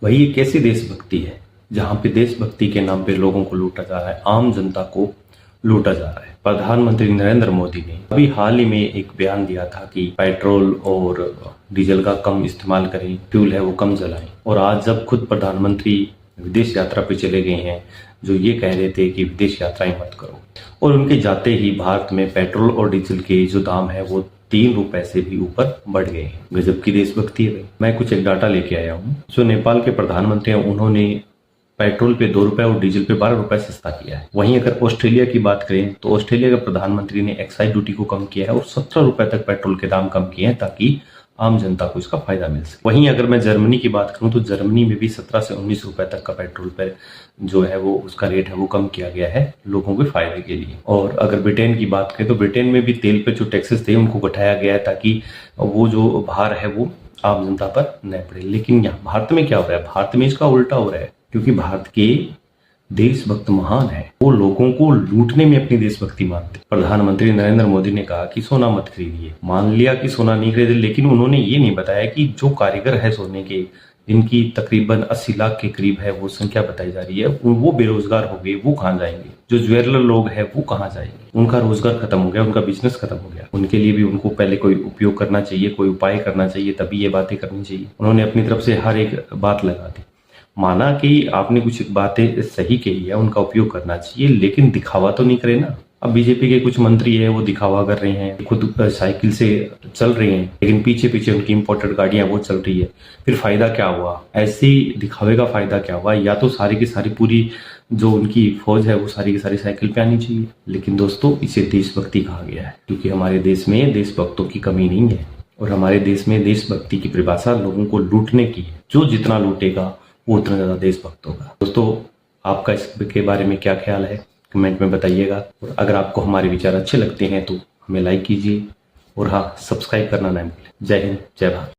वही एक ऐसी देशभक्ति है जहां पे देशभक्ति के नाम पे लोगों को लूटा जा रहा है, आम जनता को लूटा जा रहा है। प्रधानमंत्री नरेंद्र मोदी ने अभी हाल ही में एक बयान दिया था कि पेट्रोल और डीजल का कम इस्तेमाल करें, फ्यूल है वो कम जलाएं। और आज जब खुद प्रधानमंत्री विदेश यात्रा पे चले गए हैं, जो ये कह रहे थे कि विदेश यात्राएं मत करो, और उनके जाते ही भारत में पेट्रोल और डीजल के जो दाम है वो 3 रुपए से भी ऊपर बढ़ गए हैं। गजब की देशभक्ति है भाई। मैं कुछ एक डाटा लेके आया हूँ। जो नेपाल के प्रधानमंत्री हैं, उन्होंने पेट्रोल पे 2 रुपए और डीजल पे 12 रुपए सस्ता किया है। वहीं अगर ऑस्ट्रेलिया की बात करें तो ऑस्ट्रेलिया के प्रधानमंत्री ने एक्साइज ड्यूटी को कम किया है और 17 रुपए तक पेट्रोल के दाम कम किए हैं ताकि आम जनता को इसका फायदा मिल सके। वहीं अगर मैं जर्मनी की बात करूं तो जर्मनी में भी 17 से 19 रुपए तक का पेट्रोल पे जो है वो उसका रेट है वो कम किया गया है लोगों के फायदे के लिए। और अगर ब्रिटेन की बात करें तो ब्रिटेन में भी तेल पे जो टैक्सेस थे उनको घटाया गया है ताकि वो जो भार है वो आम जनता पर न पड़े। लेकिन यहाँ भारत में क्या हो रहा है? भारत में इसका उल्टा हो रहा है, क्योंकि भारत के देशभक्त महान है, वो लोगों को लूटने में अपनी देशभक्ति मानते। प्रधानमंत्री नरेंद्र मोदी ने कहा कि सोना मत खरीदिए। मान लिया कि सोना नहीं खरीदे, लेकिन उन्होंने ये नहीं बताया कि जो कारीगर है सोने के, इनकी तकरीबन 80 लाख के करीब है वो संख्या बताई जा रही है, वो बेरोजगार हो गए, वो कहाँ जाएंगे? जो ज्वेलर लोग हैं वो कहाँ जाएंगे? उनका रोजगार खत्म हो गया, उनका बिजनेस खत्म हो गया। उनके लिए भी उनको पहले कोई उपयोग करना चाहिए, कोई उपाय करना चाहिए, तभी ये बातें करनी चाहिए। उन्होंने अपनी तरफ से हर एक बात लगा दी। माना कि आपने कुछ बातें सही कही है, उनका उपयोग करना चाहिए, लेकिन दिखावा तो नहीं करे ना। अब बीजेपी के कुछ मंत्री है वो दिखावा कर रहे हैं, खुद साइकिल से चल रहे हैं, लेकिन पीछे पीछे उनकी इंपोर्टेड गाड़ियां वो चल रही है। फिर फायदा क्या हुआ? ऐसे दिखावे का फायदा क्या हुआ? या तो सारी की सारी पूरी जो उनकी फौज है वो सारी की सारी साइकिल पे आनी चाहिए। लेकिन दोस्तों, इसे देशभक्ति कहा गया है, क्योंकि हमारे देश में देशभक्तों की कमी नहीं है। और हमारे देश में देशभक्ति की परिभाषा लोगों को लूटने की है। जो जितना लूटेगा वो उतना ज्यादा देशभक्त होगा। दोस्तों, आपका इसके बारे में क्या ख्याल है कमेंट में बताइएगा। और अगर आपको हमारे विचार अच्छे लगते हैं तो हमें लाइक कीजिए, और हाँ, सब्सक्राइब करना ना भूलें। जय हिंद, जय भारत।